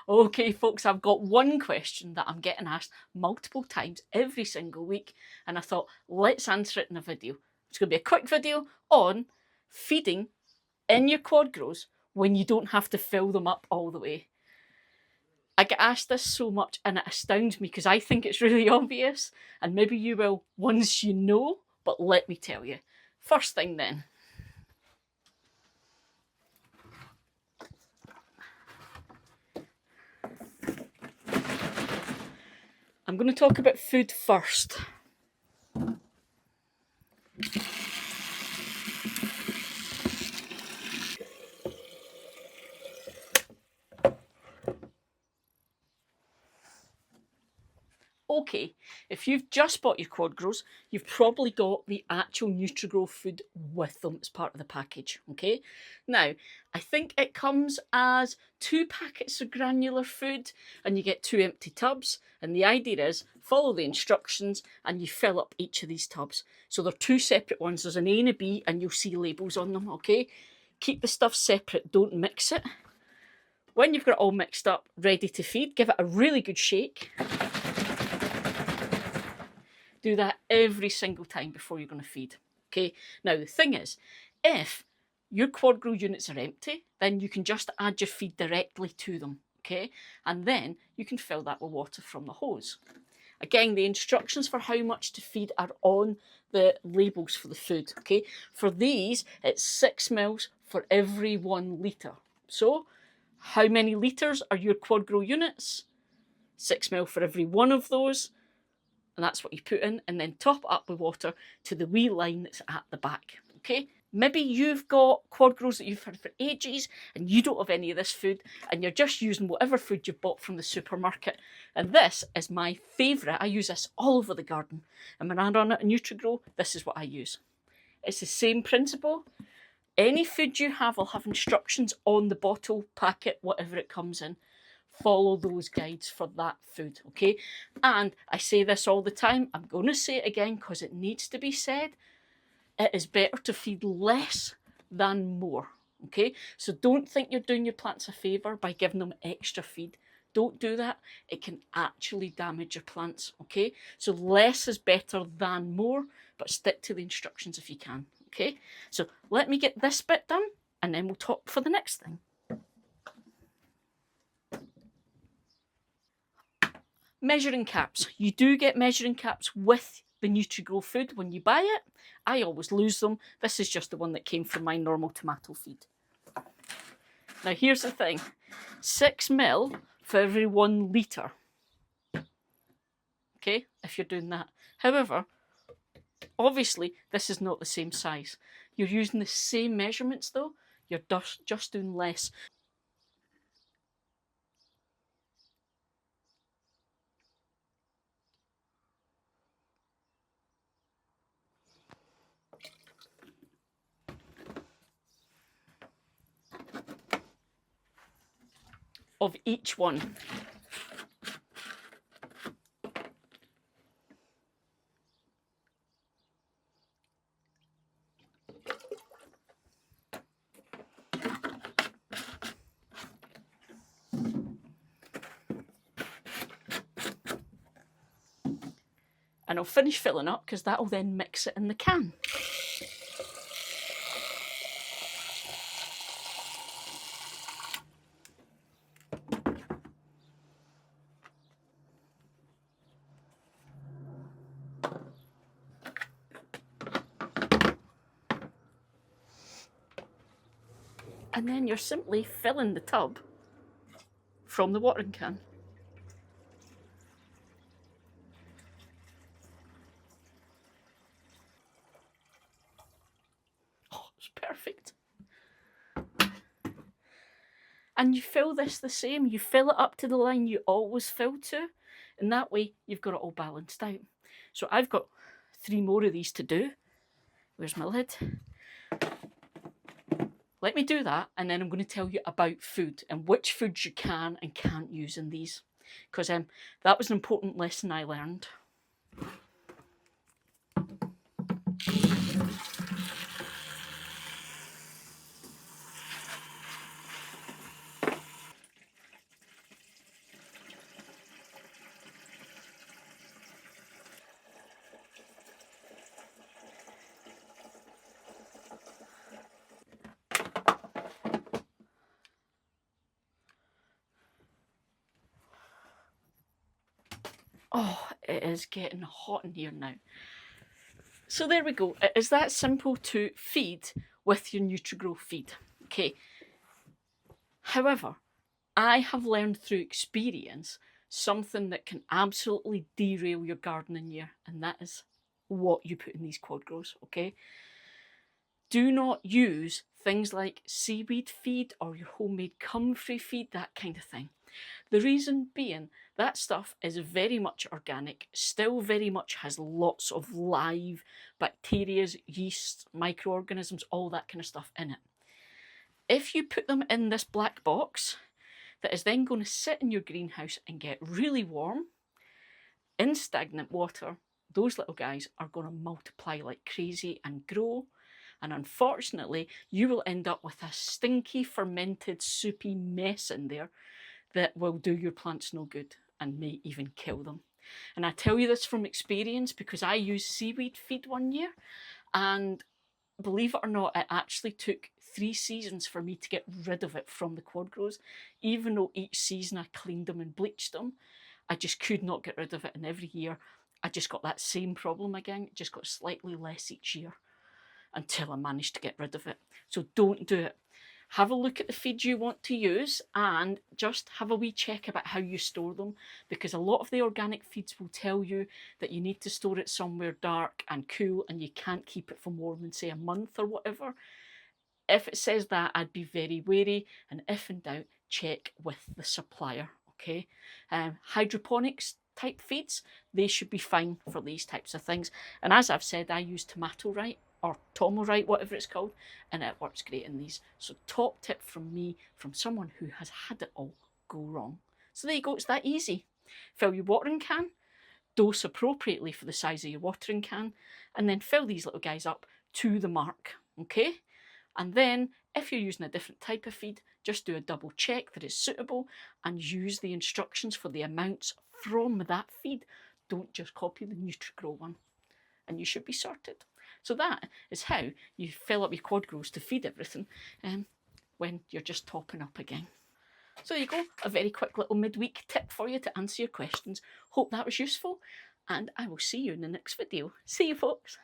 Okay, folks, I've got one question that I'm getting asked multiple times every single week, and I thought, let's answer it in a video. It's going to be a quick video on feeding in your QuadGrows when you don't have to fill them up all the way. I get asked this so much and it astounds me because I think it's really obvious, and maybe you will once you know, but let me tell you. First thing then, I'm going to talk about food first. Okay, if you've just bought your QuadGrows, you've probably got the actual NutriGrow food with them as part of the package, okay? Now, I think it comes as 2 packets of granular food and you get 2 empty tubs, and the idea is follow the instructions and you fill up each of these tubs. So they're 2 separate ones, there's an A and a B and you'll see labels on them, okay? Keep the stuff separate, don't mix it. When you've got it all mixed up, ready to feed, give it a really good shake. Do that every single time before you're going to feed. Okay. Now the thing is, if your QuadGrow units are empty, then you can just add your feed directly to them. Okay, and then you can fill that with water from the hose. Again, the instructions for how much to feed are on the labels for the food. Okay, for these it's 6 mils for every 1 litre. So how many litres are your QuadGrow units? 6 mil for every one of those. And that's what you put in, and then top it up with water to the wee line that's at the back, okay? Maybe you've got QuadGrows that you've had for ages and you don't have any of this food and you're just using whatever food you've bought from the supermarket. And this is my favourite. I use this all over the garden. And when I run out of NutriGrow, this is what I use. It's the same principle. Any food you have will have instructions on the bottle, packet, whatever it comes in. Follow those guides for that food, okay? And I say this all the time, I'm going to say it again because it needs to be said. It is better to feed less than more, okay? So don't think you're doing your plants a favour by giving them extra feed. Don't do that. It can actually damage your plants, okay? So less is better than more, but stick to the instructions if you can, okay? So let me get this bit done and then we'll talk for the next thing. Measuring caps. You do get measuring caps with the NutriGrow food when you buy it. I always lose them. This is just the one that came from my normal tomato feed. Now here's the thing. 6 mil for every 1 litre. Okay, if you're doing that. However, obviously this is not the same size. You're using the same measurements though. You're just doing less. Of each one. And I'll finish filling up because that'll then mix it in the can. And then you're simply filling the tub from the watering can. Oh, it's perfect. And you fill this the same. You fill it up to the line you always fill to, and that way you've got it all balanced out. So I've got 3 more of these to do. Where's my lid? Let me do that, and then I'm going to tell you about food and which foods you can and can't use in these, because that was an important lesson I learned. Oh, it is getting hot in here now. So there we go. It is that simple to feed with your QuadGrow feed. Okay. However, I have learned through experience something that can absolutely derail your gardening year, and that is what you put in these QuadGrows. Okay. Do not use things like seaweed feed or your homemade comfrey feed, that kind of thing. The reason being, that stuff is very much organic, still very much has lots of live bacteria, yeast, microorganisms, all that kind of stuff in it. If you put them in this black box that is then going to sit in your greenhouse and get really warm, in stagnant water, those little guys are going to multiply like crazy and grow. And unfortunately, you will end up with a stinky, fermented, soupy mess in there that will do your plants no good and may even kill them. And I tell you this from experience because I used seaweed feed one year, and believe it or not, it actually took 3 seasons for me to get rid of it from the QuadGrows. Even though each season I cleaned them and bleached them, I just could not get rid of it. And every year I just got that same problem again. It just got slightly less each year until I managed to get rid of it. So don't do it. Have a look at the feeds you want to use and just have a wee check about how you store them, because a lot of the organic feeds will tell you that you need to store it somewhere dark and cool and you can't keep it for more than say a month or whatever. If it says that, I'd be very wary, and if in doubt, check with the supplier. Okay, hydroponics type feeds, they should be fine for these types of things. And as I've said, I use tomato right or Tomorite, whatever it's called, and it works great in these. So top tip from me, from someone who has had it all go wrong. So there you go, it's that easy. Fill your watering can, dose appropriately for the size of your watering can, and then fill these little guys up to the mark, okay? And then if you're using a different type of feed, just do a double check that it's suitable and use the instructions for the amounts from that feed. Don't just copy the QuadGrow one, and you should be sorted. So that is how you fill up your QuadGrows to feed everything when you're just topping up again. So there you go, a very quick little midweek tip for you to answer your questions. Hope that was useful, and I will see you in the next video. See you, folks.